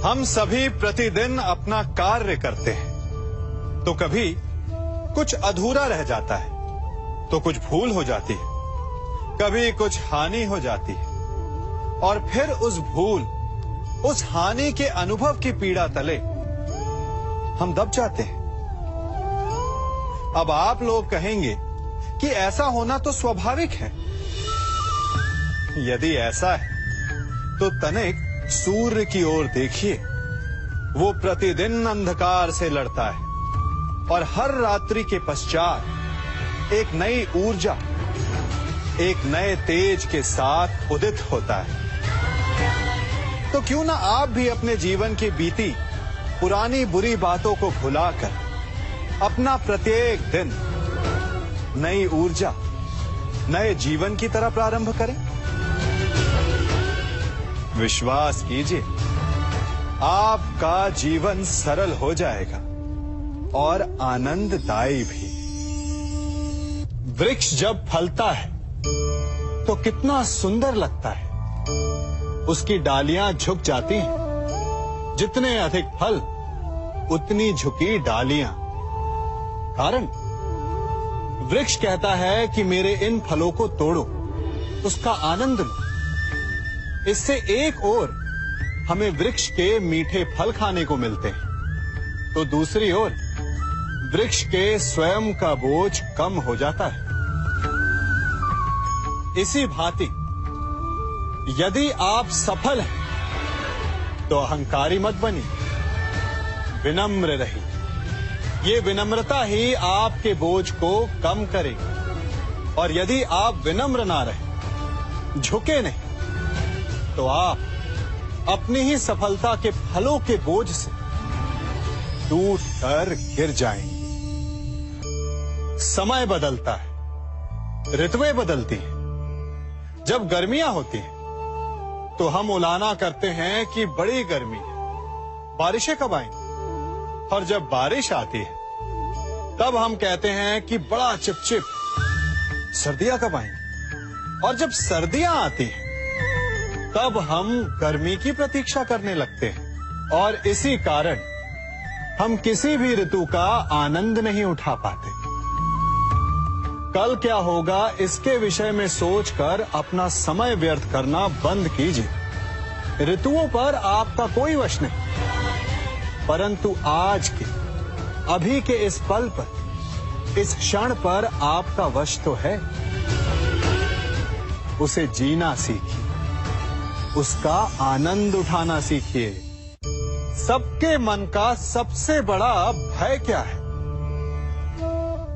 हम सभी प्रतिदिन अपना कार्य करते हैं, तो कभी कुछ अधूरा रह जाता है, तो कुछ भूल हो जाती है, कभी कुछ हानि हो जाती है, और फिर उस भूल, उस हानि के अनुभव की पीड़ा तले हम दब जाते हैं। अब आप लोग कहेंगे कि ऐसा होना तो स्वाभाविक है। यदि ऐसा है तो तनिक सूर्य की ओर देखिए। वो प्रतिदिन अंधकार से लड़ता है और हर रात्रि के पश्चात एक नई ऊर्जा, एक नए तेज के साथ उदित होता है। तो क्यों ना आप भी अपने जीवन की बीती पुरानी बुरी बातों को भुलाकर अपना प्रत्येक दिन नई ऊर्जा, नए जीवन की तरह प्रारंभ करें। विश्वास कीजिए, आपका जीवन सरल हो जाएगा और आनंददायी भी। वृक्ष जब फलता है तो कितना सुंदर लगता है। उसकी डालियां झुक जाती हैं। जितने अधिक फल, उतनी झुकी डालियां। कारण वृक्ष कहता है कि मेरे इन फलों को तोड़ो, उसका आनंद लो। इससे एक ओर हमें वृक्ष के मीठे फल खाने को मिलते हैं, तो दूसरी ओर वृक्ष के स्वयं का बोझ कम हो जाता है। इसी भांति यदि आप सफल हैं तो अहंकारी मत बनिए, विनम्र रहिए। ये विनम्रता ही आपके बोझ को कम करेगी। और यदि आप विनम्र ना रहे, झुके नहीं, तो आप अपनी ही सफलता के फलों के बोझ से टूट कर गिर जाएंगे। समय बदलता है, ऋतुएं बदलती हैं। जब गर्मियां होती हैं तो हम उलाना करते हैं कि बड़ी गर्मी है, बारिशें कब आएंगी। और जब बारिश आती है तब हम कहते हैं कि बड़ा चिपचिप, सर्दियां कब आएंगी। और जब सर्दियां आती हैं तब हम गर्मी की प्रतीक्षा करने लगते हैं। और इसी कारण हम किसी भी ऋतु का आनंद नहीं उठा पाते। कल क्या होगा इसके विषय में सोचकर अपना समय व्यर्थ करना बंद कीजिए। ऋतुओं पर आपका कोई वश नहीं, परंतु आज के, अभी के इस पल पर, इस क्षण पर आपका वश तो है। उसे जीना सीखिए, उसका आनंद उठाना सीखिए। सबके मन का सबसे बड़ा भय क्या है?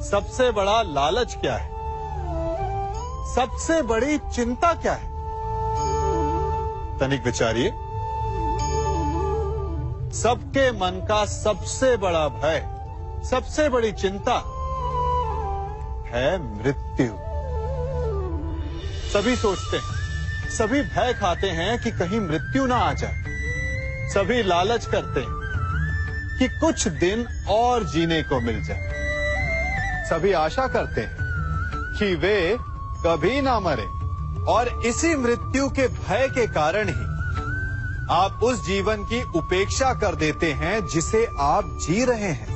सबसे बड़ा लालच क्या है? सबसे बड़ी चिंता क्या है? तनिक विचारिए। सबके मन का सबसे बड़ा भय, सबसे बड़ी चिंता है मृत्यु। सभी सोचते हैं, सभी भय खाते हैं कि कहीं मृत्यु ना आ जाए। सभी लालच करते हैं कि कुछ दिन और जीने को मिल जाए। सभी आशा करते हैं कि वे कभी ना मरे। और इसी मृत्यु के भय के कारण ही आप उस जीवन की उपेक्षा कर देते हैं जिसे आप जी रहे हैं।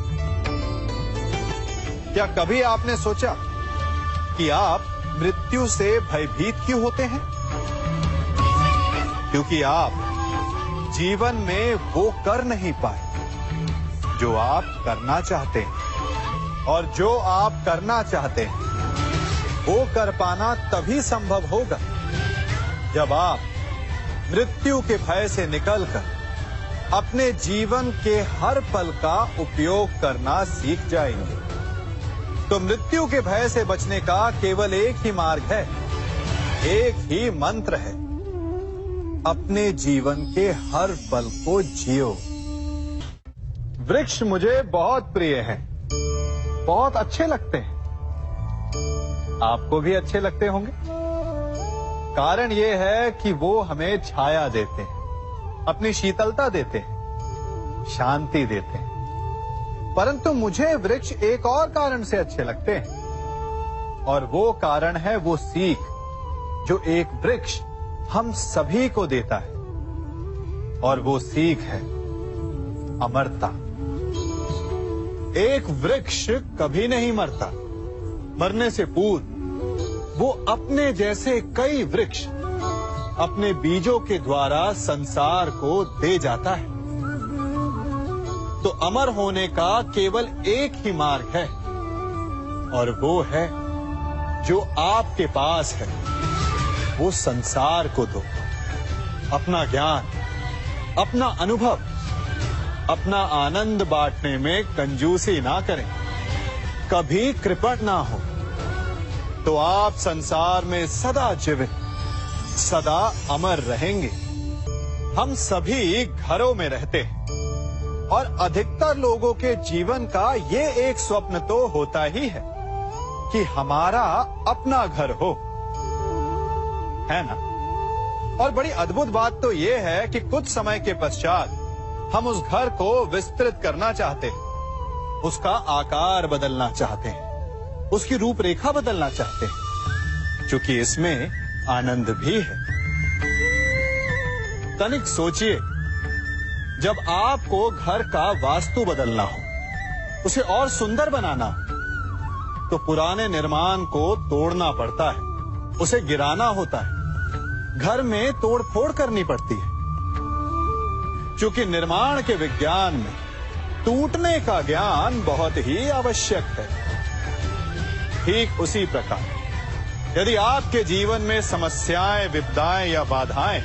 क्या कभी आपने सोचा कि आप मृत्यु से भयभीत क्यों होते हैं? क्योंकि आप जीवन में वो कर नहीं पाए जो आप करना चाहते हैं। और जो आप करना चाहते हैं वो कर पाना तभी संभव होगा जब आप मृत्यु के भय से निकलकर अपने जीवन के हर पल का उपयोग करना सीख जाएंगे। तो मृत्यु के भय से बचने का केवल एक ही मार्ग है, एक ही मंत्र है। अपने जीवन के हर पल को जियो। वृक्ष मुझे बहुत प्रिय हैं, बहुत अच्छे लगते हैं। आपको भी अच्छे लगते होंगे। कारण ये है कि वो हमें छाया देते हैं, अपनी शीतलता देते हैं, शांति देते हैं। परंतु मुझे वृक्ष एक और कारण से अच्छे लगते हैं, और वो कारण है वो सीख जो एक वृक्ष हम सभी को देता है। और वो सीख है अमरता। एक वृक्ष कभी नहीं मरता। मरने से पूर्व वो अपने जैसे कई वृक्ष अपने बीजों के द्वारा संसार को दे जाता है। तो अमर होने का केवल एक ही मार्ग है, और वो है जो आपके पास है, वो संसार को दो। अपना ज्ञान, अपना अनुभव, अपना आनंद बांटने में कंजूसी ना करें, कभी कृपण ना हो, तो आप संसार में सदा जीवित, सदा अमर रहेंगे। हम सभी घरों में रहते हैं, और अधिकतर लोगों के जीवन का ये एक स्वप्न तो होता ही है कि हमारा अपना घर हो, है ना? और बड़ी अद्भुत बात तो ये है कि कुछ समय के पश्चात हम उस घर को विस्तृत करना चाहते हैं, उसका आकार बदलना चाहते हैं, उसकी रूपरेखा बदलना चाहते हैं, क्योंकि इसमें आनंद भी है। तनिक सोचिए, जब आपको घर का वास्तु बदलना हो, उसे और सुंदर बनाना हो, तो पुराने निर्माण को तोड़ना पड़ता है, उसे गिराना होता है, घर में तोड़फोड़ करनी पड़ती है। क्योंकि निर्माण के विज्ञान में टूटने का ज्ञान बहुत ही आवश्यक है। ठीक उसी प्रकार यदि आपके जीवन में समस्याएं, विपदाएं या बाधाएं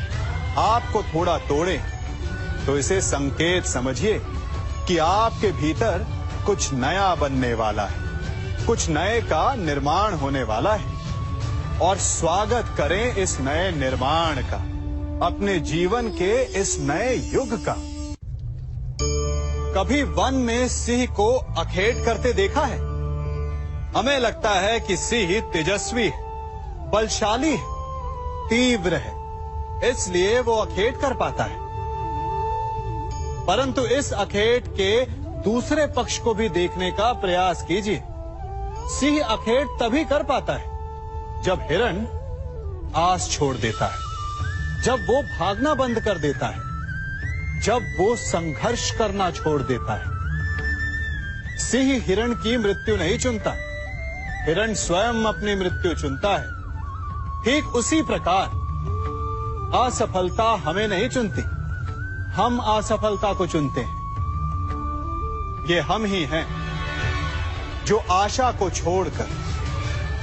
आपको थोड़ा तोड़ें, तो इसे संकेत समझिए कि आपके भीतर कुछ नया बनने वाला है, कुछ नए का निर्माण होने वाला है। और स्वागत करें इस नए निर्माण का, अपने जीवन के इस नए युग का। कभी वन में सिंह को अखेट करते देखा है? हमें लगता है कि सिंह तेजस्वी है, बलशाली है, तीव्र है, इसलिए वो अखेट कर पाता है। परंतु इस अखेट के दूसरे पक्ष को भी देखने का प्रयास कीजिए। सिंह अखेट तभी कर पाता है जब हिरण आस छोड़ देता है, जब वो भागना बंद कर देता है, जब वो संघर्ष करना छोड़ देता है। सिंह हिरण की मृत्यु नहीं चुनता, हिरण स्वयं अपनी मृत्यु चुनता है। ठीक उसी प्रकार असफलता हमें नहीं चुनती, हम असफलता को चुनते हैं। ये हम ही हैं जो आशा को छोड़कर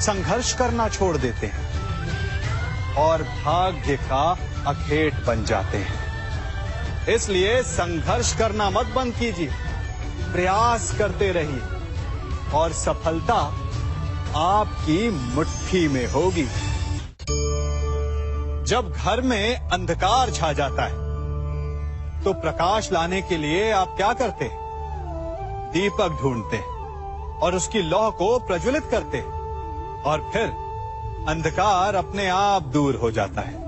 संघर्ष करना छोड़ देते हैं और भाग्य का अखेट बन जाते हैं। इसलिए संघर्ष करना मत बंद कीजिए, प्रयास करते रहिए और सफलता आपकी मुट्ठी में होगी। जब घर में अंधकार छा जाता है, तो प्रकाश लाने के लिए आप क्या करते हैं? दीपक ढूंढते हैं और उसकी लौ को प्रज्वलित करते हैं, और फिर अंधकार अपने आप दूर हो जाता है।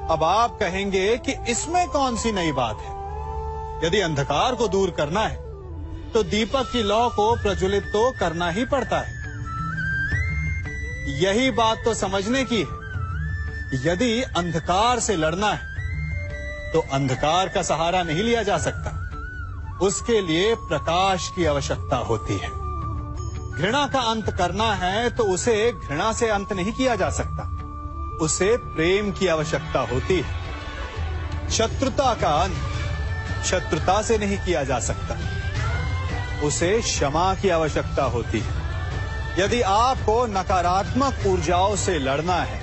अब आप कहेंगे कि इसमें कौन सी नई बात है? यदि अंधकार को दूर करना है, तो दीपक की लौ को प्रज्वलित तो करना ही पड़ता है। यही बात तो समझने की है। यदि अंधकार से लड़ना है, तो अंधकार का सहारा नहीं लिया जा सकता, उसके लिए प्रकाश की आवश्यकता होती है। घृणा का अंत करना है तो उसे घृणा से अंत नहीं किया जा सकता, उसे प्रेम की आवश्यकता होती है। शत्रुता का अंत शत्रुता से नहीं किया जा सकता, उसे क्षमा की आवश्यकता होती है। यदि आपको नकारात्मक ऊर्जाओं से लड़ना है,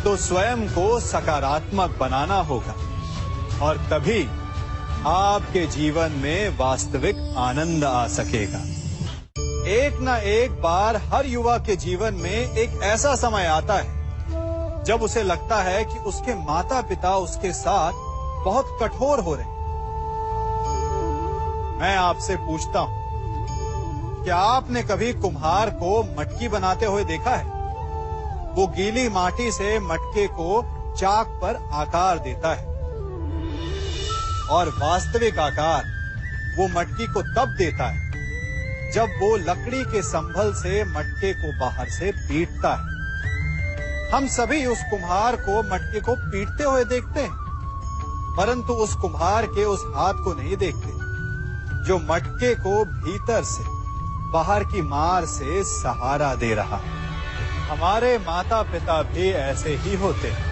तो स्वयं को सकारात्मक बनाना होगा, और तभी आपके जीवन में वास्तविक आनंद आ सकेगा। एक न एक बार हर युवा के जीवन में एक ऐसा समय आता है जब उसे लगता है कि उसके माता पिता उसके साथ बहुत कठोर हो रहे हैं। मैं आपसे पूछता हूं, क्या आपने कभी कुम्हार को मटकी बनाते हुए देखा है? वो गीली माटी से मटके को चाक पर आकार देता है, और वास्तविक आकार वो मटकी को तब देता है जब वो लकड़ी के संभल से मटके को बाहर से पीटता है। हम सभी उस कुम्हार को मटके को पीटते हुए देखते हैं, परंतु उस कुम्हार के उस हाथ को नहीं देखते जो मटके को भीतर से बाहर की मार से सहारा दे रहा है। हमारे माता पिता भी ऐसे ही होते हैं।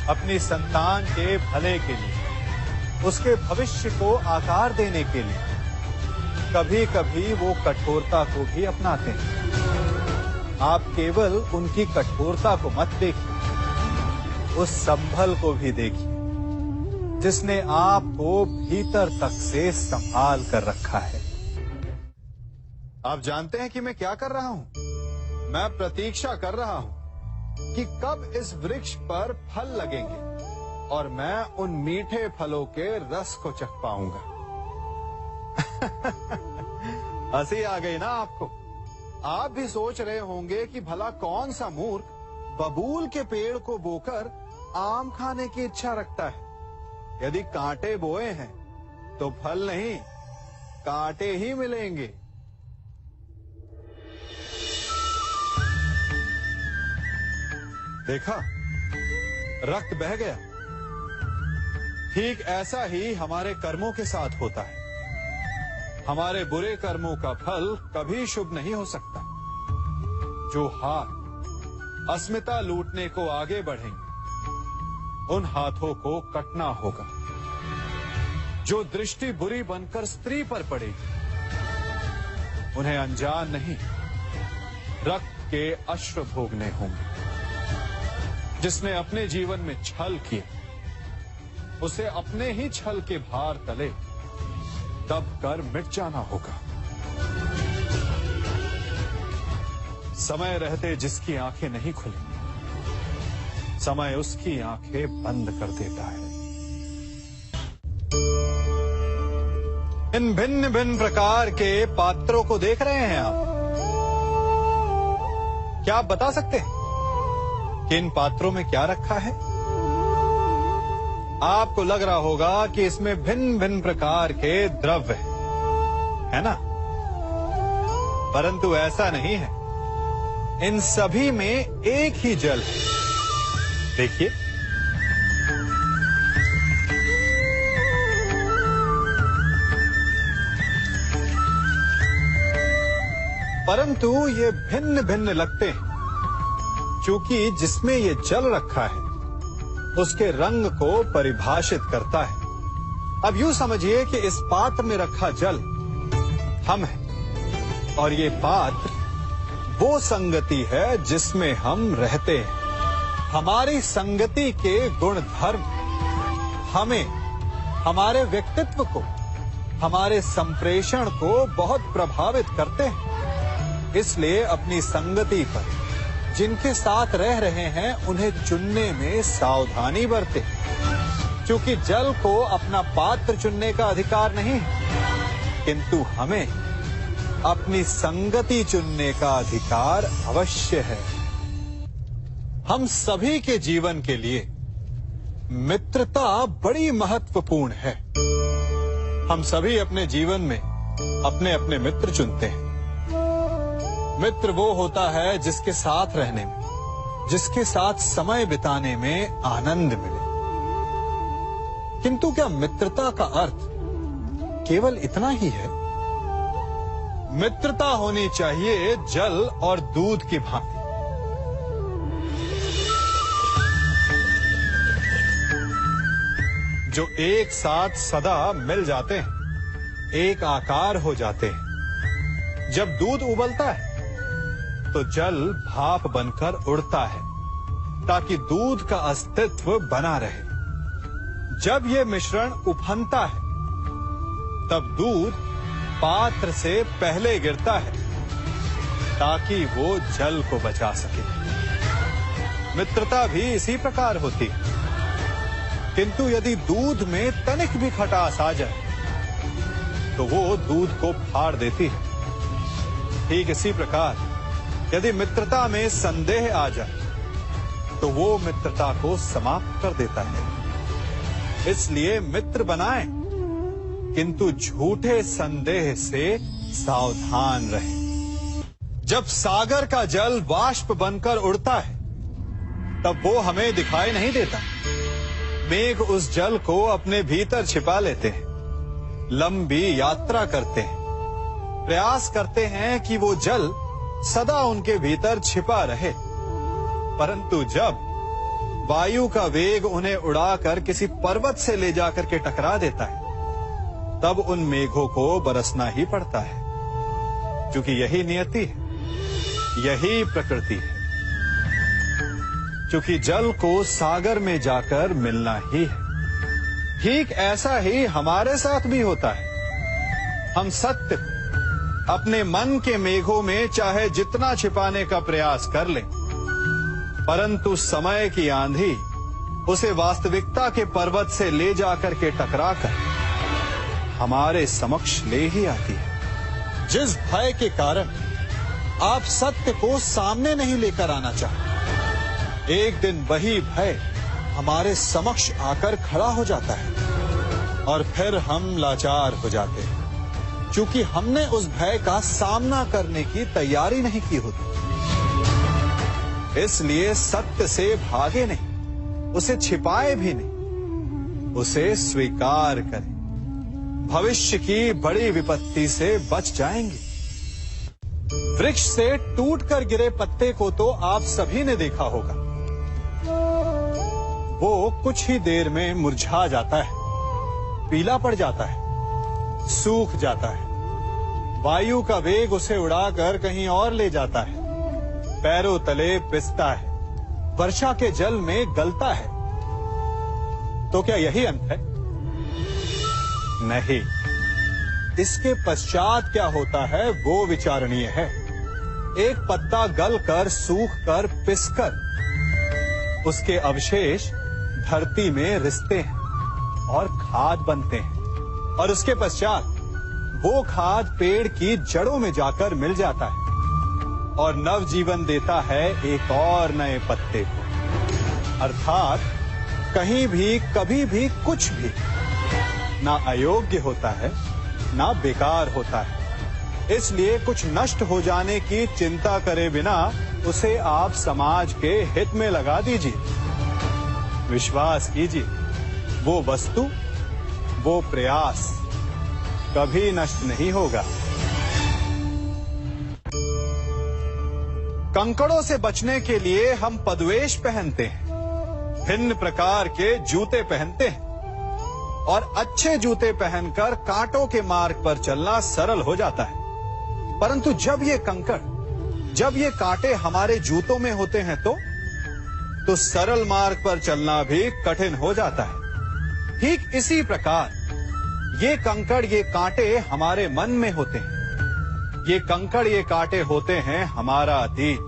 अपनी संतान के भले के लिए, उसके भविष्य को आकार देने के लिए कभी कभी वो कठोरता को भी अपनाते हैं। आप केवल उनकी कठोरता को मत देखिए, उस संभल को भी देखिए जिसने आपको भीतर तक से संभाल कर रखा है। आप जानते हैं कि मैं क्या कर रहा हूं? मैं प्रतीक्षा कर रहा हूं कि कब इस वृक्ष पर फल लगेंगे और मैं उन मीठे फलों के रस को चख पाऊंगा। हंसी आ गई ना आपको? आप भी सोच रहे होंगे कि भला कौन सा मूर्ख बबूल के पेड़ को बोकर आम खाने की इच्छा रखता है। यदि कांटे बोए हैं तो फल नहीं, कांटे ही मिलेंगे। देखा, रक्त बह गया। ठीक ऐसा ही हमारे कर्मों के साथ होता है। हमारे बुरे कर्मों का फल कभी शुभ नहीं हो सकता। जो हाथ अस्मिता लूटने को आगे बढ़ेंगे, उन हाथों को कटना होगा। जो दृष्टि बुरी बनकर स्त्री पर पड़ेगी, उन्हें अनजान नहीं रक्त के अश्रु भोगने होंगे। जिसने अपने जीवन में छल किया, उसे अपने ही छल के भार तले दब कर मिट जाना होगा। समय रहते जिसकी आंखें नहीं खुली, समय उसकी आंखें बंद कर देता है। इन भिन्न भिन्न प्रकार के पात्रों को देख रहे हैं आप? क्या आप बता सकते हैं कि इन पात्रों में क्या रखा है? आपको लग रहा होगा कि इसमें भिन्न भिन्न प्रकार के द्रव्य है ना? परंतु ऐसा नहीं है। इन सभी में एक ही जल है। देखिए, परंतु ये भिन्न भिन्न लगते हैं क्योंकि जिसमें ये जल रखा है उसके रंग को परिभाषित करता है। अब यूं समझिए कि इस पात्र में रखा जल हम हैं और ये पात्र वो संगति है जिसमें हम रहते हैं। हमारी संगति के गुण धर्म हमें, हमारे व्यक्तित्व को, हमारे संप्रेषण को बहुत प्रभावित करते हैं। इसलिए अपनी संगति पर जिनके साथ रह रहे हैं उन्हें चुनने में सावधानी बरतें, क्योंकि जल को अपना पात्र चुनने का अधिकार नहीं है, किंतु हमें अपनी संगति चुनने का अधिकार अवश्य है। हम सभी के जीवन के लिए मित्रता बड़ी महत्वपूर्ण है। हम सभी अपने जीवन में अपने अपने मित्र चुनते हैं। मित्र वो होता है जिसके साथ रहने में, जिसके साथ समय बिताने में आनंद मिले। किंतु क्या मित्रता का अर्थ केवल इतना ही है? मित्रता होनी चाहिए जल और दूध की भांति। जो एक साथ सदा मिल जाते हैं, एक आकार हो जाते हैं। जब दूध उबलता है तो जल भाप बनकर उड़ता है ताकि दूध का अस्तित्व बना रहे। जब यह मिश्रण उफनता है तब दूध पात्र से पहले गिरता है ताकि वो जल को बचा सके। मित्रता भी इसी प्रकार होती है, किंतु यदि दूध में तनिक भी खटास आ जाए तो वो दूध को फाड़ देती है। ठीक इसी प्रकार यदि मित्रता में संदेह आ जाए तो वो मित्रता को समाप्त कर देता है। इसलिए मित्र बनाएं, किंतु झूठे संदेह से सावधान रहें। जब सागर का जल वाष्प बनकर उड़ता है तब वो हमें दिखाई नहीं देता, मेघ उस जल को अपने भीतर छिपा लेते हैं, लंबी यात्रा करते हैं, प्रयास करते हैं कि वो जल सदा उनके भीतर छिपा रहे। परंतु जब वायु का वेग उन्हें उड़ाकर किसी पर्वत से ले जाकर के टकरा देता है, तब उन मेघों को बरसना ही पड़ता है, क्योंकि यही नियति है, यही प्रकृति है। क्योंकि जल को सागर में जाकर मिलना ही है। ठीक ऐसा ही हमारे साथ भी होता है। हम सत्य अपने मन के मेघों में चाहे जितना छिपाने का प्रयास कर लें, परंतु समय की आंधी उसे वास्तविकता के पर्वत से ले जाकर के टकराकर हमारे समक्ष ले ही आती है। जिस भय के कारण आप सत्य को सामने नहीं लेकर आना चाहते, एक दिन वही भय हमारे समक्ष आकर खड़ा हो जाता है और फिर हम लाचार हो जाते हैं, क्योंकि हमने उस भय का सामना करने की तैयारी नहीं की होती। इसलिए सत्य से भागे नहीं, उसे छिपाए भी नहीं, उसे स्वीकार करें। भविष्य की बड़ी विपत्ति से बच जाएंगे। वृक्ष से टूटकर गिरे पत्ते को तो आप सभी ने देखा होगा। वो कुछ ही देर में मुरझा जाता है, पीला पड़ जाता है, सूख जाता है। वायु का वेग उसे उड़ाकर कहीं और ले जाता है, पैरों तले पिसता है, वर्षा के जल में गलता है। तो क्या यही अंत है? नहीं। इसके पश्चात क्या होता है वो विचारणीय है। एक पत्ता गलकर, सूखकर, पिसकर उसके अवशेष धरती में रिसते हैं और खाद बनते हैं, और उसके पश्चात वो खाद पेड़ की जड़ों में जाकर मिल जाता है और नव जीवन देता है एक और नए पत्ते को। अर्थात कहीं भी, कभी भी, कुछ भी ना अयोग्य होता है, ना बेकार होता है। इसलिए कुछ नष्ट हो जाने की चिंता करे बिना उसे आप समाज के हित में लगा दीजिए। विश्वास कीजिए, वो वस्तु, वो प्रयास कभी नष्ट नहीं होगा। कंकड़ों से बचने के लिए हम पदवेश पहनते हैं, भिन्न प्रकार के जूते पहनते हैं, और अच्छे जूते पहनकर कांटों के मार्ग पर चलना सरल हो जाता है। परंतु जब ये कंकड़, जब ये कांटे हमारे जूतों में होते हैं तो सरल मार्ग पर चलना भी कठिन हो जाता है। ठीक इसी प्रकार ये कंकड़, ये कांटे हमारे मन में होते हैं। ये कंकड़, ये कांटे होते हैं हमारा अतीत,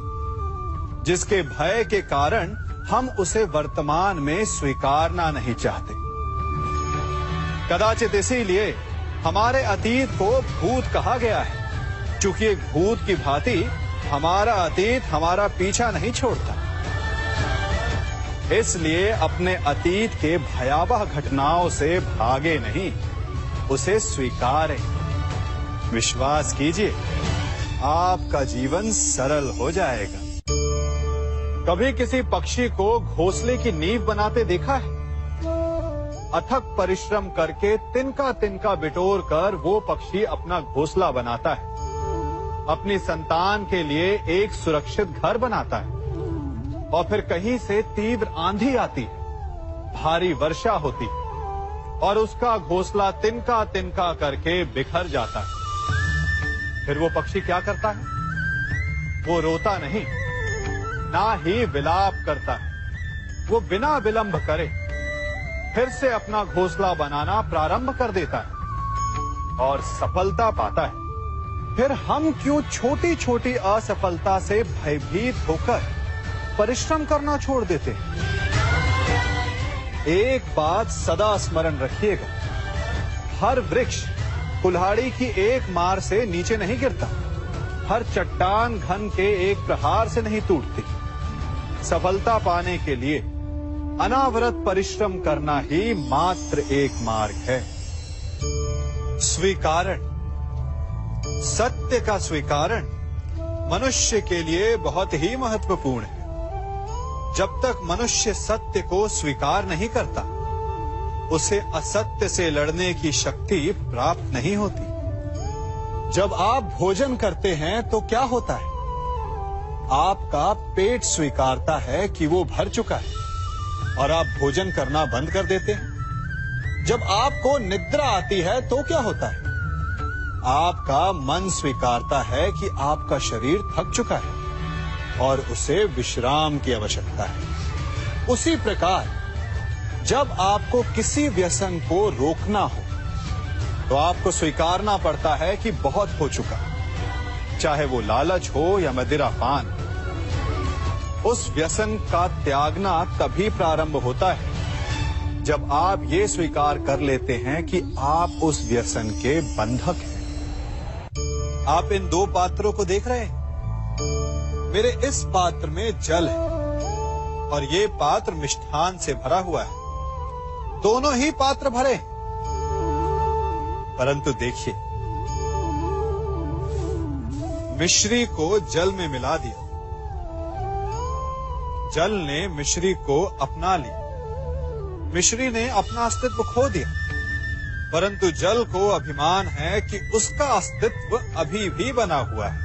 जिसके भय के कारण हम उसे वर्तमान में स्वीकारना नहीं चाहते। कदाचित इसीलिए हमारे अतीत को भूत कहा गया है, क्योंकि एक भूत की भांति हमारा अतीत हमारा पीछा नहीं छोड़ता। इसलिए अपने अतीत के भयावह घटनाओं से भागे नहीं, उसे स्वीकारें। विश्वास कीजिए, आपका जीवन सरल हो जाएगा। कभी किसी पक्षी को घोंसले की नींव बनाते देखा है? अथक परिश्रम करके तिनका तिनका बिटोर कर वो पक्षी अपना घोंसला बनाता है, अपनी संतान के लिए एक सुरक्षित घर बनाता है। और फिर कहीं से तीव्र आंधी आती है, भारी वर्षा होती है और उसका घोंसला तिनका तिनका करके बिखर जाता है। फिर वो पक्षी क्या करता है? वो रोता नहीं, ना ही विलाप करता है। वो बिना विलंब करे फिर से अपना घोंसला बनाना प्रारंभ कर देता है और सफलता पाता है। फिर हम क्यों छोटी छोटी असफलता से भयभीत होकर परिश्रम करना छोड़ देते हैं? एक बात सदा स्मरण रखिएगा, हर वृक्ष कुल्हाड़ी की एक मार से नीचे नहीं गिरता, हर चट्टान घन के एक प्रहार से नहीं टूटती। सफलता पाने के लिए अनावरत परिश्रम करना ही मात्र एक मार्ग है। स्वीकारण, सत्य का स्वीकारण मनुष्य के लिए बहुत ही महत्वपूर्ण है। जब तक मनुष्य सत्य को स्वीकार नहीं करता, उसे असत्य से लड़ने की शक्ति प्राप्त नहीं होती। जब आप भोजन करते हैं तो क्या होता है? आपका पेट स्वीकारता है कि वो भर चुका है और आप भोजन करना बंद कर देते हैं। जब आपको निद्रा आती है तो क्या होता है? आपका मन स्वीकारता है कि आपका शरीर थक चुका है और उसे विश्राम की आवश्यकता है। उसी प्रकार जब आपको किसी व्यसन को रोकना हो तो आपको स्वीकारना पड़ता है कि बहुत हो चुका, चाहे वो लालच हो या मदिरापान। उस व्यसन का त्यागना तभी प्रारंभ होता है जब आप ये स्वीकार कर लेते हैं कि आप उस व्यसन के बंधक हैं। आप इन दो पात्रों को देख रहे हैं। मेरे इस पात्र में जल है और ये पात्र मिष्ठान से भरा हुआ है। दोनों ही पात्र भरे, परंतु देखिए, मिश्री को जल में मिला दिया, जल ने मिश्री को अपना लिया, मिश्री ने अपना अस्तित्व खो दिया, परंतु जल को अभिमान है कि उसका अस्तित्व अभी भी बना हुआ है।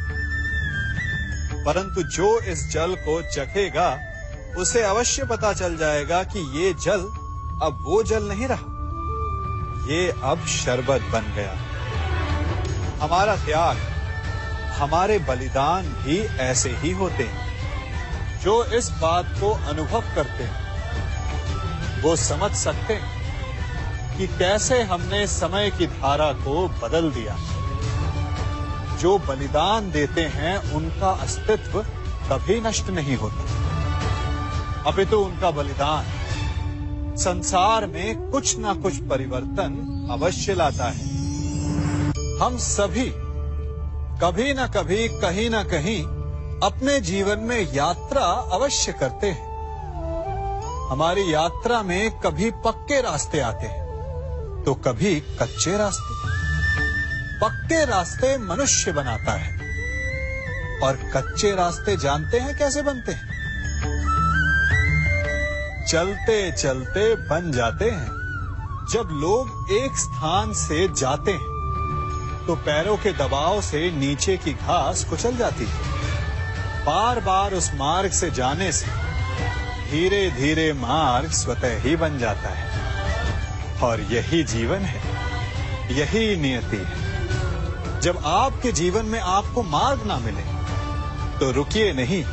परंतु जो इस जल को चखेगा उसे अवश्य पता चल जाएगा कि ये जल अब वो जल नहीं रहा, ये अब शरबत बन गया। हमारा त्याग, हमारे बलिदान भी ऐसे ही होते हैं। जो इस बात को अनुभव करते हैं वो समझ सकते हैं कि कैसे हमने समय की धारा को बदल दिया। जो बलिदान देते हैं उनका अस्तित्व कभी नष्ट नहीं होता, अपितु उनका बलिदान संसार में कुछ ना कुछ परिवर्तन अवश्य लाता है। हम सभी कभी ना कभी, कहीं ना कहीं अपने जीवन में यात्रा अवश्य करते हैं। हमारी यात्रा में कभी पक्के रास्ते आते हैं तो कभी कच्चे रास्ते। पक्के रास्ते मनुष्य बनाता है और कच्चे रास्ते जानते हैं कैसे बनते हैं? चलते चलते बन जाते हैं। जब लोग एक स्थान से जाते हैं तो पैरों के दबाव से नीचे की घास कुचल जाती है। बार बार उस मार्ग से जाने से धीरे धीरे मार्ग स्वतः ही बन जाता है। और यही जीवन है, यही नियति है। जब आपके जीवन में आपको मार्ग ना मिले तो रुकिए नहीं,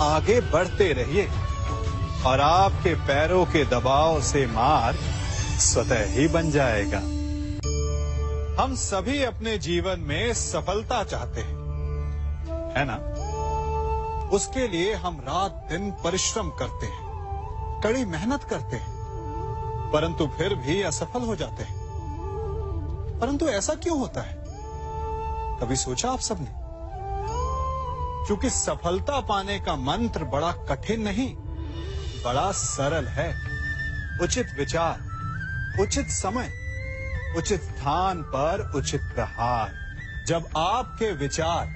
आगे बढ़ते रहिए और आपके पैरों के दबाव से मार्ग स्वतः ही बन जाएगा। हम सभी अपने जीवन में सफलता चाहते हैं, है ना? उसके लिए हम रात दिन परिश्रम करते हैं, कड़ी मेहनत करते हैं, परंतु फिर भी असफल हो जाते हैं। परंतु ऐसा क्यों होता है? कभी सोचा आप सबने? क्योंकि सफलता पाने का मंत्र बड़ा कठिन नहीं, बड़ा सरल है। उचित विचार, उचित समय, उचित स्थान पर उचित प्रहार। जब आपके विचार,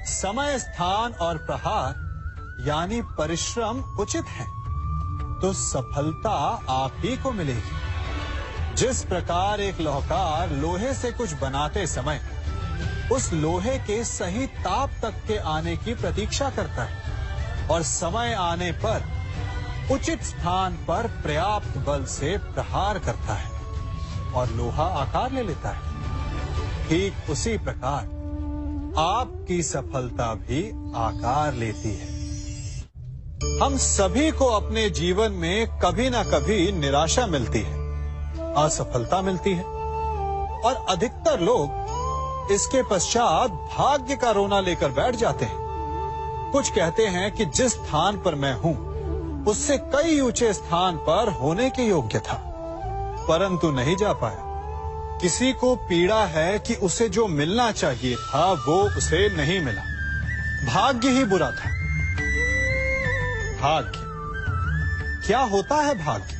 समय, स्थान और प्रहार यानी परिश्रम उचित है तो सफलता आप ही को मिलेगी। जिस प्रकार एक लोहार लोहे से कुछ बनाते समय उस लोहे के सही ताप तक के आने की प्रतीक्षा करता है और समय आने पर उचित स्थान पर पर्याप्त बल से प्रहार करता है और लोहा आकार ले लेता है, ठीक उसी प्रकार आपकी सफलता भी आकार लेती है। हम सभी को अपने जीवन में कभी ना कभी निराशा मिलती है, असफलता मिलती है और अधिकतर लोग इसके पश्चात भाग्य का रोना लेकर बैठ जाते हैं। कुछ कहते हैं कि जिस स्थान पर मैं हूं उससे कई ऊंचे स्थान पर होने के योग्य था, परंतु नहीं जा पाया। किसी को पीड़ा है कि उसे जो मिलना चाहिए था वो उसे नहीं मिला, भाग्य ही बुरा था। भाग्य क्या होता है? भाग्य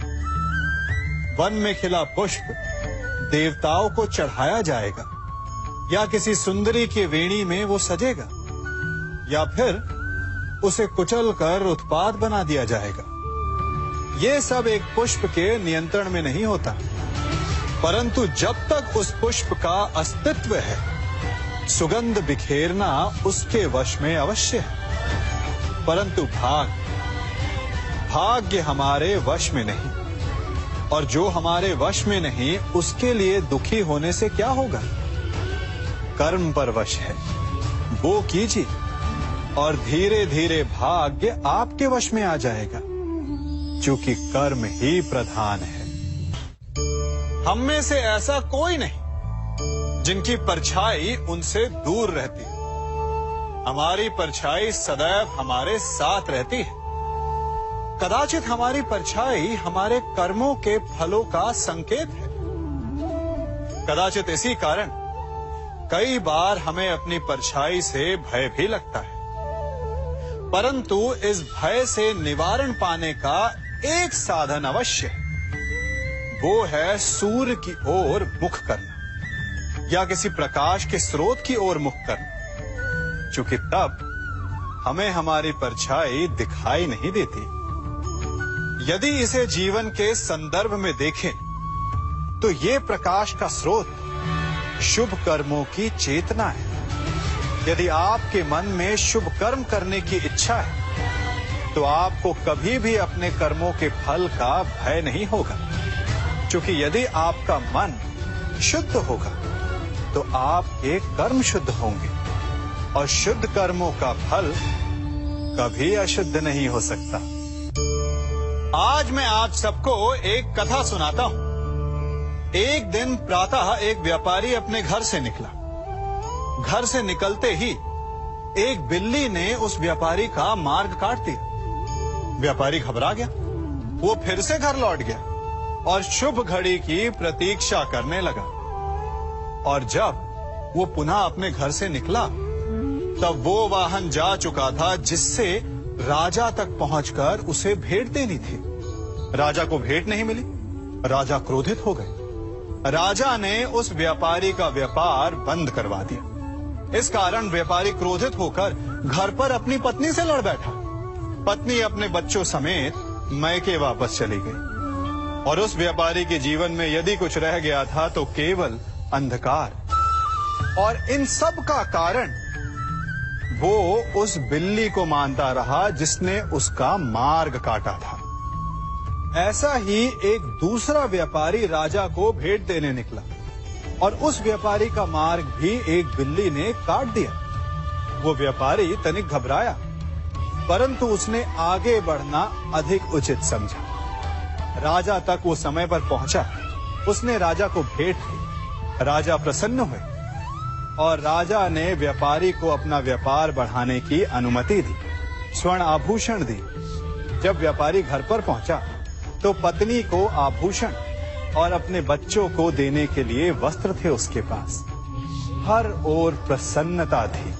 वन में खिला पुष्प देवताओं को चढ़ाया जाएगा या किसी सुंदरी की वेणी में वो सजेगा या फिर उसे कुचल कर उत्पाद बना दिया जाएगा ये सब एक पुष्प के नियंत्रण में नहीं होता, परंतु जब तक उस पुष्प का अस्तित्व है, सुगंध बिखेरना उसके वश में अवश्य है। परंतु भाग्य हमारे वश में नहीं, और जो हमारे वश में नहीं उसके लिए दुखी होने से क्या होगा। कर्म पर वश है, वो कीजिए और धीरे धीरे भाग्य आपके वश में आ जाएगा, क्योंकि कर्म ही प्रधान है। हम में से ऐसा कोई नहीं जिनकी परछाई उनसे दूर रहती है। हमारी परछाई सदैव हमारे साथ रहती है। कदाचित हमारी परछाई हमारे कर्मों के फलों का संकेत है। कदाचित इसी कारण कई बार हमें अपनी परछाई से भय भी लगता है, परंतु इस भय से निवारण पाने का एक साधन अवश्य है। वो है सूर्य की ओर मुख करना या किसी प्रकाश के स्रोत की ओर मुख करना, क्योंकि तब हमें हमारी परछाई दिखाई नहीं देती। यदि इसे जीवन के संदर्भ में देखें तो ये प्रकाश का स्रोत शुभ कर्मों की चेतना है। यदि आपके मन में शुभ कर्म करने की इच्छा है तो आपको कभी भी अपने कर्मों के फल का भय नहीं होगा, क्योंकि यदि आपका मन शुद्ध होगा तो आपके कर्म शुद्ध होंगे और शुद्ध कर्मों का फल कभी अशुद्ध नहीं हो सकता। आज मैं आप सबको एक कथा सुनाता हूं। एक दिन प्रातः एक व्यापारी अपने घर से निकला। घर से निकलते ही एक बिल्ली ने उस व्यापारी का मार्ग काट दिया। व्यापारी घबरा गया। वो फिर से घर लौट गया और शुभ घड़ी की प्रतीक्षा करने लगा। और जब वो पुनः अपने घर से निकला तब वो वाहन जा चुका था जिससे राजा तक पहुंचकर उसे भेंट देनी थी। राजा को भेंट नहीं मिली। राजा क्रोधित हो गए। राजा ने उस व्यापारी का व्यापार बंद करवा दिया। इस कारण व्यापारी क्रोधित होकर घर पर अपनी पत्नी से लड़ बैठा। पत्नी अपने बच्चों समेत मैके वापस चली गई और उस व्यापारी के जीवन में यदि कुछ रह गया था तो केवल अंधकार। और इन सब का कारण वो उस बिल्ली को मानता रहा जिसने उसका मार्ग काटा था। ऐसा ही एक दूसरा व्यापारी राजा को भेंट देने निकला और उस व्यापारी का मार्ग भी एक बिल्ली ने काट दिया। वो व्यापारी तनिक घबराया, परंतु उसने आगे बढ़ना अधिक उचित समझा। राजा तक वो समय पर पहुंचा। उसने राजा को भेंट दी। राजा प्रसन्न हुए और राजा ने व्यापारी को अपना व्यापार बढ़ाने की अनुमति दी, स्वर्ण आभूषण दी। जब व्यापारी घर पर पहुंचा तो पत्नी को आभूषण और अपने बच्चों को देने के लिए वस्त्र थे उसके पास। हर ओर प्रसन्नता थी।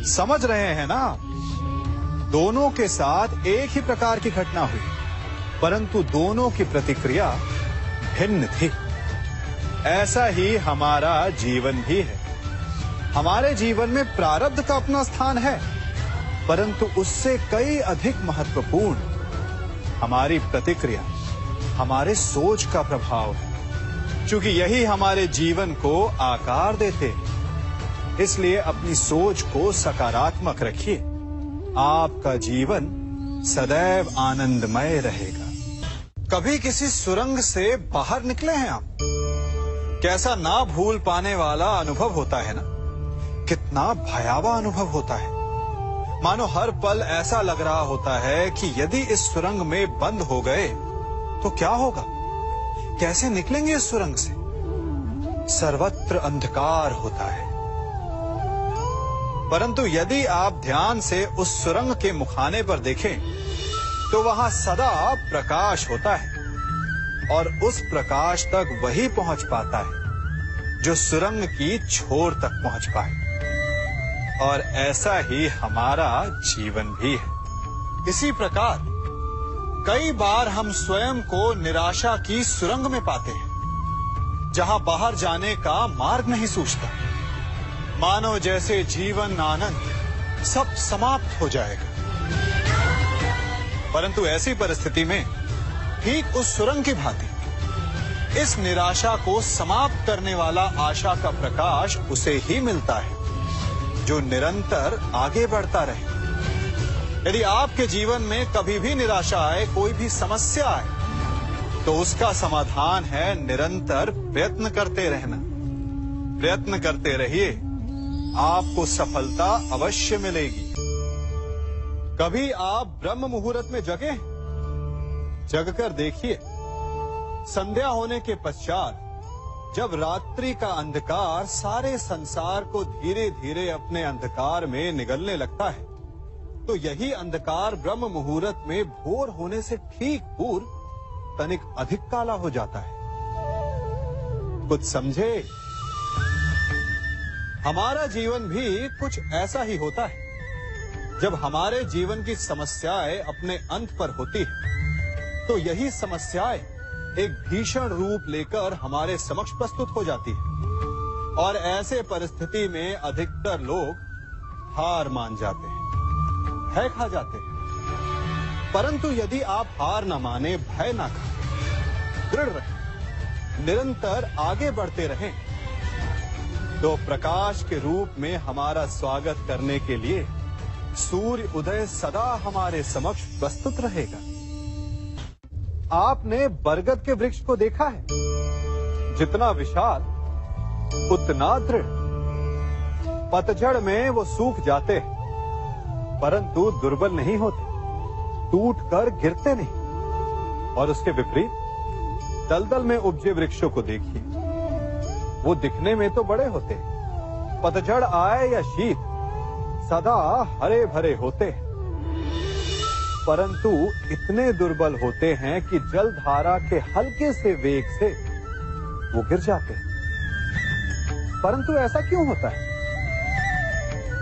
समझ रहे हैं ना? दोनों के साथ एक ही प्रकार की घटना हुई, परंतु दोनों की प्रतिक्रिया भिन्न थी। ऐसा ही हमारा जीवन भी है। हमारे जीवन में प्रारब्ध का अपना स्थान है, परंतु उससे कई अधिक महत्वपूर्ण हमारी प्रतिक्रिया, हमारे सोच का प्रभाव है, क्योंकि यही हमारे जीवन को आकार देते हैं। इसलिए अपनी सोच को सकारात्मक रखिए। आपका जीवन सदैव आनंदमय रहेगा। कभी किसी सुरंग से बाहर निकले हैं आप? कैसा ना भूल पाने वाला अनुभव होता है ना? कितना भयावह अनुभव होता है। मानो हर पल ऐसा लग रहा होता है कि यदि इस सुरंग में बंद हो गए तो क्या होगा? कैसे निकलेंगे इस सुरंग से? सर्वत्र अंधकार होता है। परंतु यदि आप ध्यान से उस सुरंग के मुखाने पर देखें तो वहां सदा प्रकाश होता है और उस प्रकाश तक वही पहुंच पाता है जो सुरंग की छोर तक पहुंच पाए। और ऐसा ही हमारा जीवन भी है। इसी प्रकार कई बार हम स्वयं को निराशा की सुरंग में पाते हैं, जहां बाहर जाने का मार्ग नहीं सूझता। मानो जैसे जीवन आनंद सब समाप्त हो जाएगा। परंतु ऐसी परिस्थिति में ठीक उस सुरंग की भांति इस निराशा को समाप्त करने वाला आशा का प्रकाश उसे ही मिलता है जो निरंतर आगे बढ़ता रहे। यदि आपके जीवन में कभी भी निराशा आए, कोई भी समस्या आए, तो उसका समाधान है निरंतर प्रयत्न करते रहना। प्रयत्न करते रहिए, आपको सफलता अवश्य मिलेगी। कभी आप ब्रह्म मुहूर्त में जगे? जगकर देखिए, संध्या होने के पश्चात जब रात्रि का अंधकार सारे संसार को धीरे धीरे अपने अंधकार में निगलने लगता है, तो यही अंधकार ब्रह्म मुहूर्त में भोर होने से ठीक पूर्व तनिक अधिक काला हो जाता है। कुछ समझे? हमारा जीवन भी कुछ ऐसा ही होता है। जब हमारे जीवन की समस्याएं अपने अंत पर होती है, तो यही समस्याएं एक भीषण रूप लेकर हमारे समक्ष प्रस्तुत हो जाती है और ऐसे परिस्थिति में अधिकतर लोग हार मान जाते हैं, भय खा जाते हैं। परंतु यदि आप हार न माने, भय न खाएं, दृढ़ रहें, निरंतर आगे बढ़ते रहें, तो प्रकाश के रूप में हमारा स्वागत करने के लिए सूर्य उदय सदा हमारे समक्ष प्रस्तुत रहेगा। आपने बरगद के वृक्ष को देखा है? जितना विशाल उतना दृढ़। पतझड़ में वो सूख जाते हैं, परंतु दुर्बल नहीं होते, टूटकर गिरते नहीं। और उसके विपरीत दलदल में उपजे वृक्षों को देखिए, वो दिखने में तो बड़े होते हैं, पतझड़ आए या शीत सदा हरे भरे होते हैं, परंतु इतने दुर्बल होते हैं कि जलधारा के हल्के से वेग से वो गिर जाते हैं। परंतु ऐसा क्यों होता है?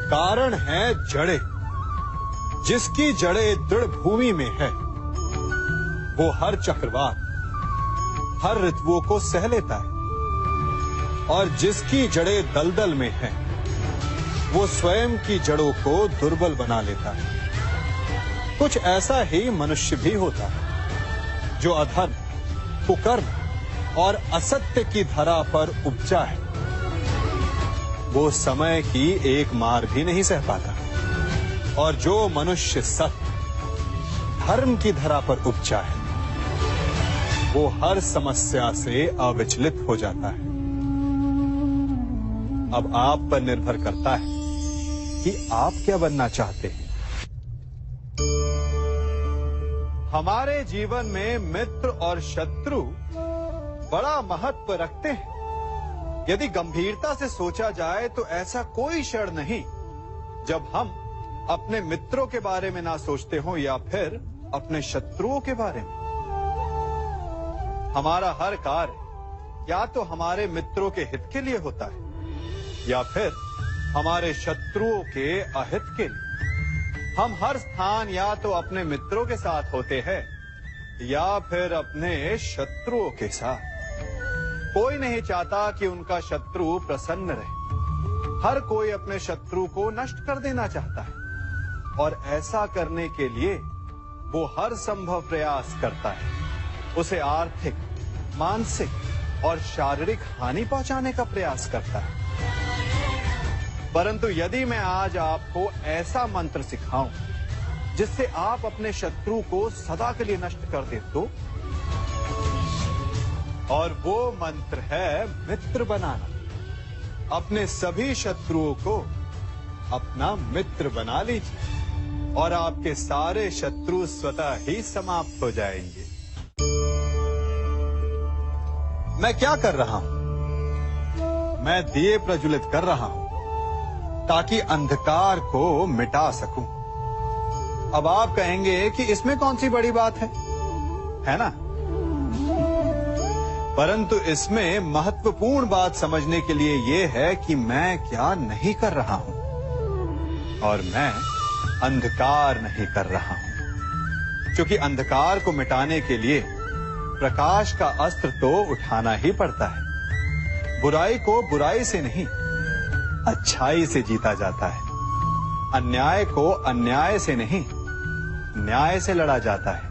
कारण है जड़ें। जिसकी जड़ें दृढ़ भूमि में है, वो हर चक्रवात, हर ऋतुओं को सह लेता है, और जिसकी जड़ें दलदल में है, वो स्वयं की जड़ों को दुर्बल बना लेता है। कुछ ऐसा ही मनुष्य भी होता है, जो अधर्म, कुकर्म और असत्य की धरा पर उपजा है। वो समय की एक मार भी नहीं सह पाता, और जो मनुष्य सत्य, धर्म की धरा पर उपजा है, वो हर समस्या से अविचलित हो जाता है। अब आप पर निर्भर करता है कि आप क्या बनना चाहते हैं। हमारे जीवन में मित्र और शत्रु बड़ा महत्व रखते हैं। यदि गंभीरता से सोचा जाए तो ऐसा कोई क्षण नहीं जब हम अपने मित्रों के बारे में ना सोचते हो या फिर अपने शत्रुओं के बारे में। हमारा हर कार्य या तो हमारे मित्रों के हित के लिए होता है या फिर हमारे शत्रुओं के अहित के लिए। हम हर स्थान या तो अपने मित्रों के साथ होते हैं या फिर अपने शत्रुओं के साथ। कोई नहीं चाहता कि उनका शत्रु प्रसन्न रहे। हर कोई अपने शत्रु को नष्ट कर देना चाहता है, और ऐसा करने के लिए वो हर संभव प्रयास करता है। उसे आर्थिक, मानसिक और शारीरिक हानि पहुंचाने का प्रयास करता है। परंतु यदि मैं आज आपको ऐसा मंत्र सिखाऊं जिससे आप अपने शत्रु को सदा के लिए नष्ट कर दे तो, और वो मंत्र है मित्र बनाना। अपने सभी शत्रुओं को अपना मित्र बना लीजिए और आपके सारे शत्रु स्वतः ही समाप्त हो जाएंगे। मैं क्या कर रहा हूं? मैं दिए प्रज्वलित कर रहा हूं ताकि अंधकार को मिटा सकूं। अब आप कहेंगे कि इसमें कौन सी बड़ी बात है ना? परंतु इसमें महत्वपूर्ण बात समझने के लिए यह है कि मैं क्या नहीं कर रहा हूं, और मैं अंधकार नहीं कर रहा हूं। क्योंकि अंधकार को मिटाने के लिए प्रकाश का अस्त्र तो उठाना ही पड़ता है। बुराई को बुराई से नहीं, अच्छाई से जीता जाता है। अन्याय को अन्याय से नहीं, न्याय से लड़ा जाता है।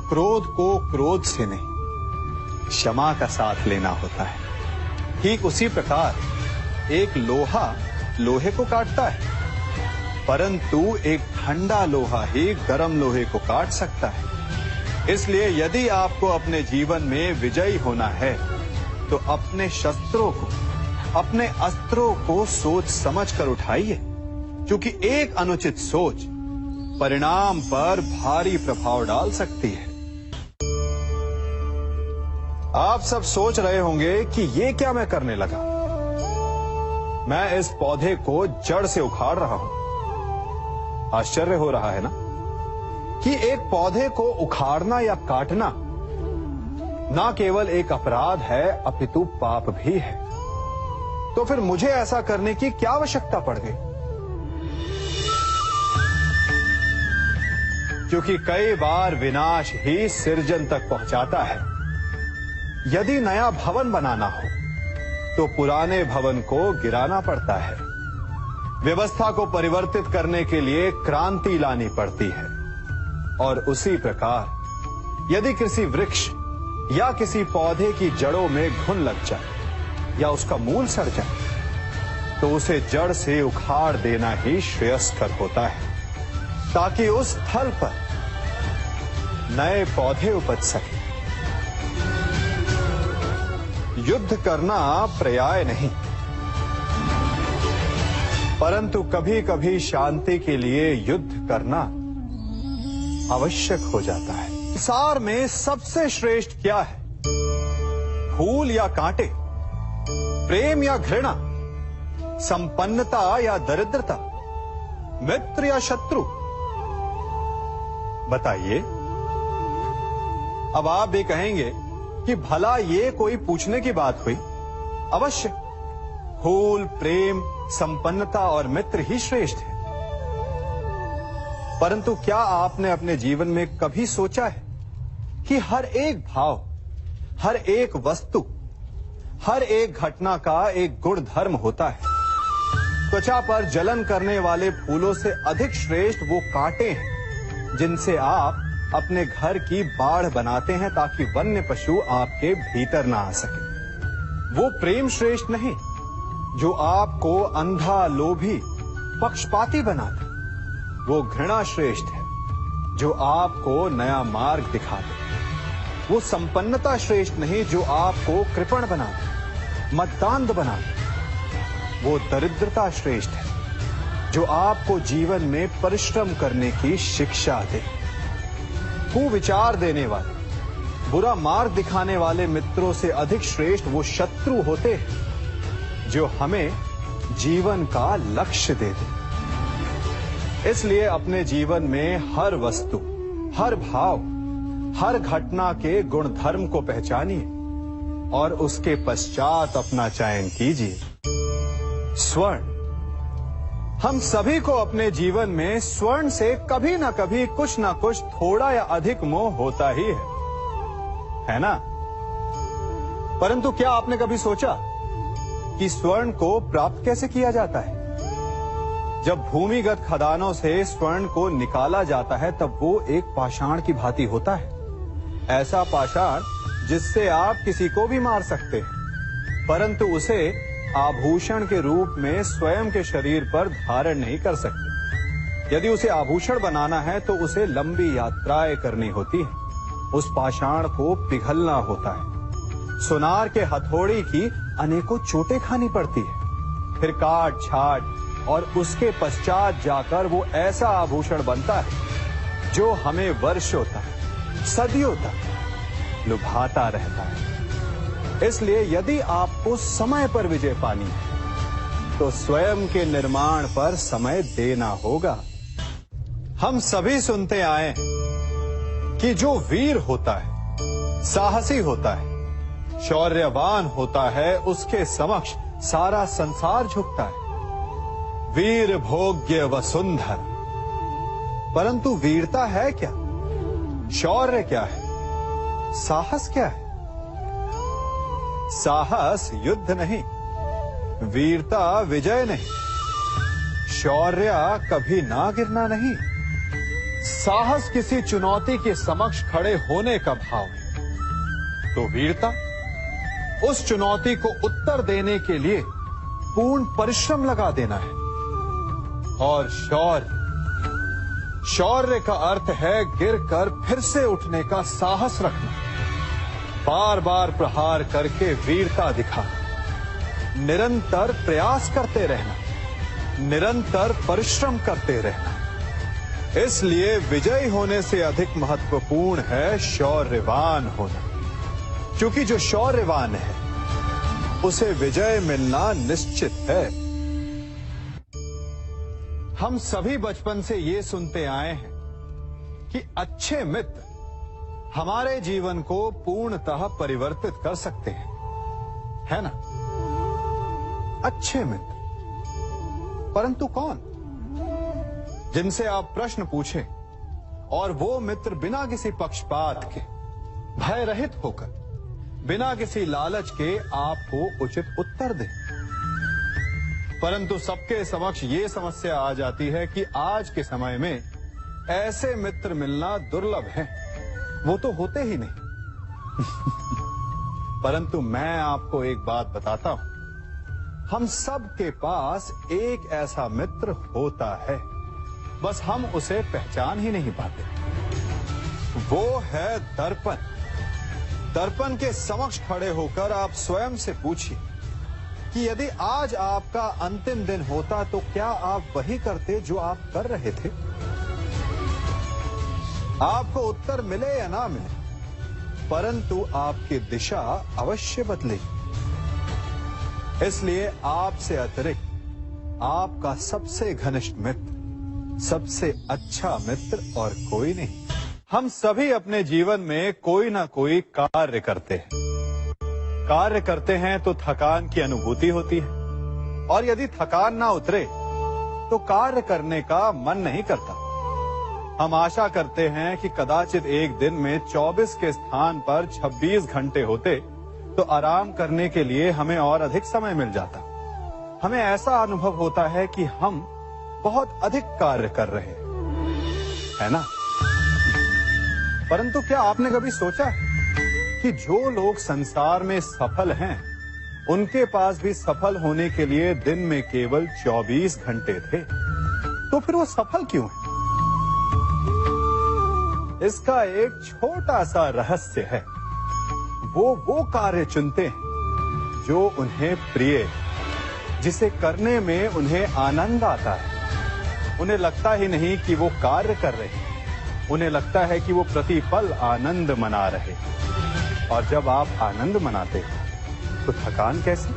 क्रोध को क्रोध से नहीं, क्षमा का साथ लेना होता है। ठीक उसी प्रकार एक लोहा लोहे को काटता है, परंतु एक ठंडा लोहा ही गर्म लोहे को काट सकता है। इसलिए यदि आपको अपने जीवन में विजयी होना है तो अपने शस्त्रों को, अपने अस्त्रों को सोच समझ कर उठाइए, क्योंकि एक अनुचित सोच परिणाम पर भारी प्रभाव डाल सकती है। आप सब सोच रहे होंगे कि ये क्या मैं करने लगा। मैं इस पौधे को जड़ से उखाड़ रहा हूं। आश्चर्य हो रहा है ना कि एक पौधे को उखाड़ना या काटना ना केवल एक अपराध है अपितु पाप भी है। तो फिर मुझे ऐसा करने की क्या आवश्यकता पड़ गई? क्योंकि कई बार विनाश ही सृजन तक पहुंचाता है। यदि नया भवन बनाना हो तो पुराने भवन को गिराना पड़ता है। व्यवस्था को परिवर्तित करने के लिए क्रांति लानी पड़ती है। और उसी प्रकार यदि किसी वृक्ष या किसी पौधे की जड़ों में घुन लग जाए या उसका मूल सड़ जाए तो उसे जड़ से उखाड़ देना ही श्रेयस्कर होता है, ताकि उस स्थल पर नए पौधे उपज सके। युद्ध करना पर्याय नहीं, परंतु कभी कभी शांति के लिए युद्ध करना आवश्यक हो जाता है। संसार में सबसे श्रेष्ठ क्या है? फूल या कांटे, प्रेम या घृणा, संपन्नता या दरिद्रता, मित्र या शत्रु? बताइए। अब आप भी कहेंगे कि भला ये कोई पूछने की बात हुई? अवश्य, फूल, प्रेम, संपन्नता और मित्र ही श्रेष्ठ है। परंतु क्या आपने अपने जीवन में कभी सोचा है कि हर एक भाव, हर एक वस्तु, हर एक घटना का एक गुण धर्म होता है? त्वचा पर जलन करने वाले फूलों से अधिक श्रेष्ठ वो कांटे हैं जिनसे आप अपने घर की बाढ़ बनाते हैं ताकि वन्य पशु आपके भीतर ना आ सके। वो प्रेम श्रेष्ठ नहीं जो आपको अंधा, लोभी, पक्षपाती बनाते। वो घृणा श्रेष्ठ है जो आपको नया मार्ग दिखाते। वो संपन्नता श्रेष्ठ नहीं जो आपको कृपण बनाते, मद्दांध बनाते। वो दरिद्रता श्रेष्ठ है जो आपको जीवन में परिश्रम करने की शिक्षा दे। कुविचार देने वाले, बुरा मार्ग दिखाने वाले मित्रों से अधिक श्रेष्ठ वो शत्रु होते हैं जो हमें जीवन का लक्ष्य दे दे। इसलिए अपने जीवन में हर वस्तु, हर भाव, हर घटना के गुण धर्म को पहचानिए और उसके पश्चात अपना चयन कीजिए। स्वर्ण, हम सभी को अपने जीवन में स्वर्ण से कभी ना कभी कुछ ना कुछ थोड़ा या अधिक मोह होता ही है ना? परंतु क्या आपने कभी सोचा कि स्वर्ण को प्राप्त कैसे किया जाता है? जब भूमिगत खदानों से स्वर्ण को निकाला जाता है तब वो एक पाषाण की भांति होता है। ऐसा पाषाण जिससे आप किसी को भी मार सकते हैं, परंतु उसे आभूषण के रूप में स्वयं के शरीर पर धारण नहीं कर सकते। यदि उसे आभूषण बनाना है तो उसे लंबी यात्राएं करनी होती है। उस पाषाण को पिघलना होता है। सुनार के हथौड़ी की अनेकों चोटें खानी पड़ती है, फिर काट छाट, और उसके पश्चात जाकर वो ऐसा आभूषण बनता है जो हमें वर्षों तक, सदियों तक लुभाता रहता है। इसलिए यदि आपको समय पर विजय पानी है तो स्वयं के निर्माण पर समय देना होगा। हम सभी सुनते आए हैं कि जो वीर होता है, साहसी होता है, शौर्यवान होता है, उसके समक्ष सारा संसार झुकता है। वीर भोग्य वसुंधर। परंतु वीरता है क्या? शौर्य क्या है? साहस क्या है? साहस युद्ध नहीं, वीरता विजय नहीं, शौर्य कभी ना गिरना नहीं, साहस किसी चुनौती के समक्ष खड़े होने का भाव है, तो वीरता उस चुनौती को उत्तर देने के लिए पूर्ण परिश्रम लगा देना है। और शौर्य का अर्थ है गिरकर फिर से उठने का साहस रखना, बार बार प्रहार करके वीरता दिखाना, निरंतर प्रयास करते रहना, निरंतर परिश्रम करते रहना। इसलिए विजयी होने से अधिक महत्वपूर्ण है शौर्यवान होना, क्योंकि जो शौर्यवान है उसे विजय मिलना निश्चित है। हम सभी बचपन से ये सुनते आए हैं कि अच्छे मित्र हमारे जीवन को पूर्णतः परिवर्तित कर सकते हैं, है ना? अच्छे मित्र, परंतु कौन? जिनसे आप प्रश्न पूछें और वो मित्र बिना किसी पक्षपात के, भय रहित होकर, बिना किसी लालच के आपको उचित उत्तर दें। परंतु सबके समक्ष ये समस्या आ जाती है कि आज के समय में ऐसे मित्र मिलना दुर्लभ है, वो तो होते ही नहीं। परंतु मैं आपको एक बात बताता हूं, हम सब के पास एक ऐसा मित्र होता है, बस हम उसे पहचान ही नहीं पाते। वो है दर्पण। दर्पण के समक्ष खड़े होकर आप स्वयं से पूछिए कि यदि आज आपका अंतिम दिन होता तो क्या आप वही करते जो आप कर रहे थे? आपको उत्तर मिले या ना मिले, परंतु आपकी दिशा अवश्य बदलेगी। इसलिए आपसे अतिरिक्त आपका सबसे घनिष्ठ मित्र, सबसे अच्छा मित्र और कोई नहीं। हम सभी अपने जीवन में कोई ना कोई कार्य करते हैं। कार्य करते हैं तो थकान की अनुभूति होती है, और यदि थकान ना उतरे तो कार्य करने का मन नहीं करता। हम आशा करते हैं कि कदाचित एक दिन में 24 के स्थान पर 26 घंटे होते तो आराम करने के लिए हमें और अधिक समय मिल जाता। हमें ऐसा अनुभव होता है कि हम बहुत अधिक कार्य कर रहे हैं, है ना? परंतु क्या आपने कभी सोचा है कि जो लोग संसार में सफल हैं, उनके पास भी सफल होने के लिए दिन में केवल 24 घंटे थे, तो फिर वो सफल क्यों है? इसका एक छोटा सा रहस्य है। वो कार्य चुनते हैं जो उन्हें प्रिय है, जिसे करने में उन्हें आनंद आता है। उन्हें लगता ही नहीं कि वो कार्य कर रहे हैं, उन्हें लगता है कि वो प्रतिपल आनंद मना रहे। और जब आप आनंद मनाते हैं तो थकान कैसी?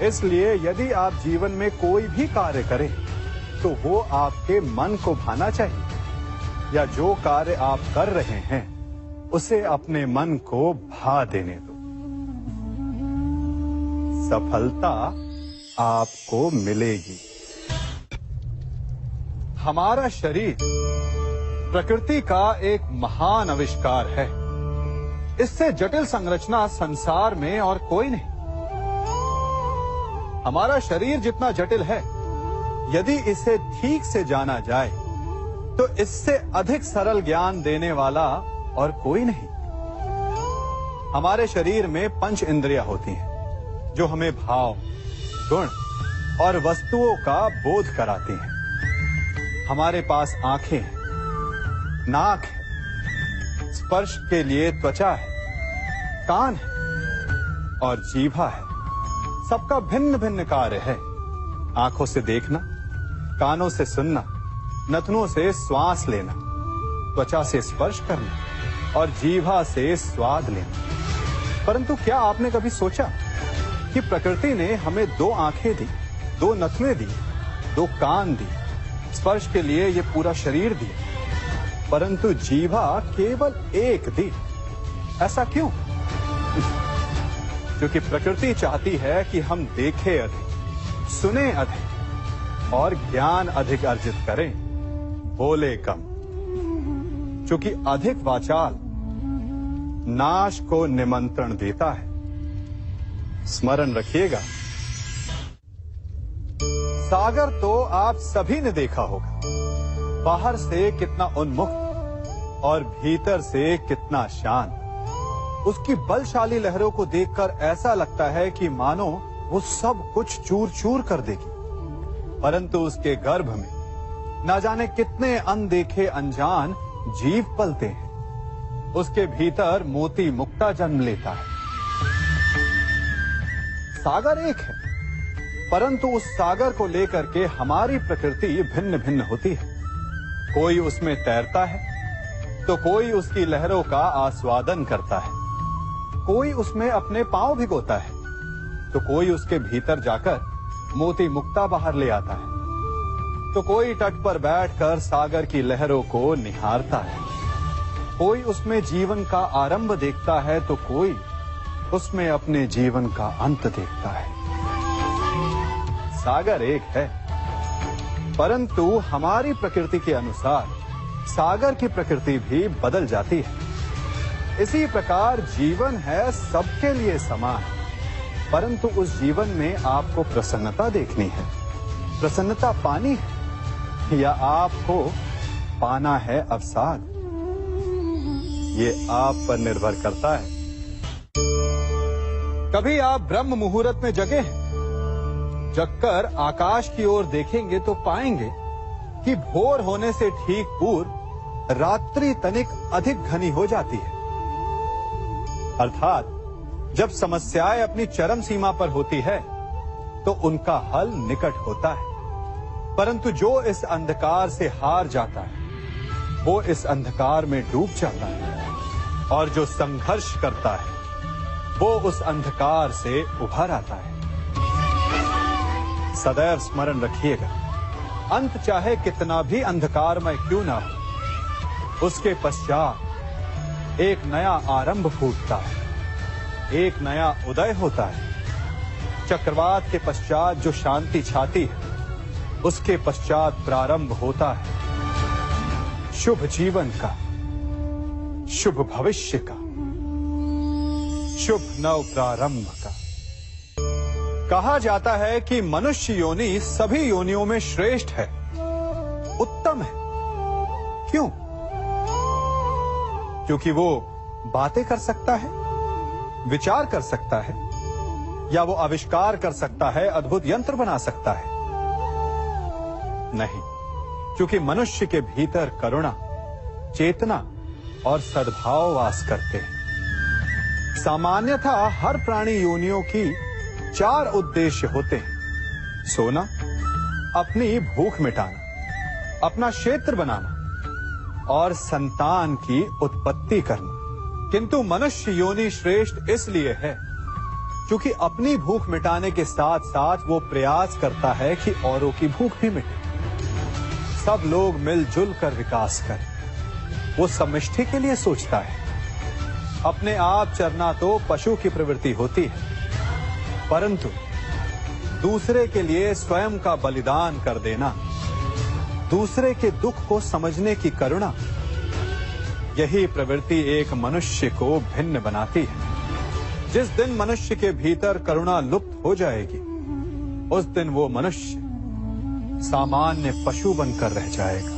इसलिए यदि आप जीवन में कोई भी कार्य करें तो वो आपके मन को भाना चाहिए, या जो कार्य आप कर रहे हैं उसे अपने मन को भा देने दो। सफलता आपको मिलेगी। हमारा शरीर प्रकृति का एक महान आविष्कार है। इससे जटिल संरचना संसार में और कोई नहीं। हमारा शरीर जितना जटिल है, यदि इसे ठीक से जाना जाए तो इससे अधिक सरल ज्ञान देने वाला और कोई नहीं। हमारे शरीर में 5 इंद्रियां होती हैं जो हमें भाव, गुण और वस्तुओं का बोध कराती हैं। हमारे पास आंखें हैं, नाक है, स्पर्श के लिए त्वचा है, कान है और जीभा है। सबका भिन्न भिन्न कार्य है। आंखों से देखना, कानों से सुनना, नथनों से श्वास लेना, त्वचा से स्पर्श करना और जीभा से स्वाद लेना। परंतु क्या आपने कभी सोचा कि प्रकृति ने हमें 2 आंखें दी, 2 नथुने दी, 2 कान दी, स्पर्श के लिए ये पूरा शरीर दिया, परंतु जीभा केवल 1 दी? ऐसा क्यों? क्योंकि प्रकृति चाहती है कि हम देखें अधिक, सुने अधिक और ज्ञान अधिक अर्जित करें, बोले कम। क्योंकि अधिक वाचाल नाश को निमंत्रण देता है। स्मरण रखिएगा, सागर तो आप सभी ने देखा होगा, बाहर से कितना उन्मुक्त और भीतर से कितना शांत। उसकी बलशाली लहरों को देखकर ऐसा लगता है कि मानो वो सब कुछ चूर चूर कर देगी, परंतु उसके गर्भ में ना जाने कितने अनदेखे अनजान जीव पलते हैं। उसके भीतर मोती मुक्ता जन्म लेता है। सागर एक है, परंतु उस सागर को लेकर के हमारी प्रकृति भिन्न भिन्न होती है। कोई उसमें तैरता है तो कोई उसकी लहरों का आस्वादन करता है, कोई उसमें अपने पांव भिगोता है तो कोई उसके भीतर जाकर मोती मुक्ता बाहर ले आता है, तो कोई तट पर बैठकर सागर की लहरों को निहारता है, कोई उसमें जीवन का आरंभ देखता है तो कोई उसमें अपने जीवन का अंत देखता है। सागर एक है, परंतु हमारी प्रकृति के अनुसार सागर की प्रकृति भी बदल जाती है। इसी प्रकार जीवन है सबके लिए समान, परंतु उस जीवन में आपको प्रसन्नता देखनी है, प्रसन्नता पानी है, या आपको पाना है अवसाद, ये आप पर निर्भर करता है। कभी आप ब्रह्म मुहूर्त में जगे हैं? जगकर आकाश की ओर देखेंगे तो पाएंगे कि भोर होने से ठीक पूर्व रात्रि तनिक अधिक घनी हो जाती है। अर्थात जब समस्याएं अपनी चरम सीमा पर होती है तो उनका हल निकट होता है, परंतु जो इस अंधकार से हार जाता है वो इस अंधकार में डूब जाता है, और जो संघर्ष करता है वो उस अंधकार से उभर आता है। सदैव स्मरण रखिएगा, अंत चाहे कितना भी अंधकारमय क्यों ना हो, उसके पश्चात एक नया आरंभ फूटता है, एक नया उदय होता है। चक्रवात के पश्चात जो शांति छाती है उसके पश्चात प्रारंभ होता है शुभ जीवन का, शुभ भविष्य का, शुभ नव प्रारंभ का। कहा जाता है कि मनुष्य योनि सभी योनियों में श्रेष्ठ है, उत्तम है। क्यों? क्योंकि वो बातें कर सकता है, विचार कर सकता है, या वो आविष्कार कर सकता है, अद्भुत यंत्र बना सकता है। नहीं, क्योंकि मनुष्य के भीतर करुणा, चेतना और सद्भाव वास करते हैं। सामान्यतः हर प्राणी योनियों की 4 उद्देश्य होते हैं: सोना, अपनी भूख मिटाना, अपना क्षेत्र बनाना और संतान की उत्पत्ति करना। किंतु मनुष्य योनि श्रेष्ठ इसलिए है क्योंकि अपनी भूख मिटाने के साथ साथ वो प्रयास करता है कि औरों की भूख भी मिटे, सब लोग मिलजुल कर विकास करें। वो समष्टि के लिए सोचता है। अपने आप चरना तो पशु की प्रवृत्ति होती है, परंतु दूसरे के लिए स्वयं का बलिदान कर देना, दूसरे के दुख को समझने की करुणा, यही प्रवृत्ति एक मनुष्य को भिन्न बनाती है। जिस दिन मनुष्य के भीतर करुणा लुप्त हो जाएगी, उस दिन वो मनुष्य सामान्य पशु बनकर रह जाएगा।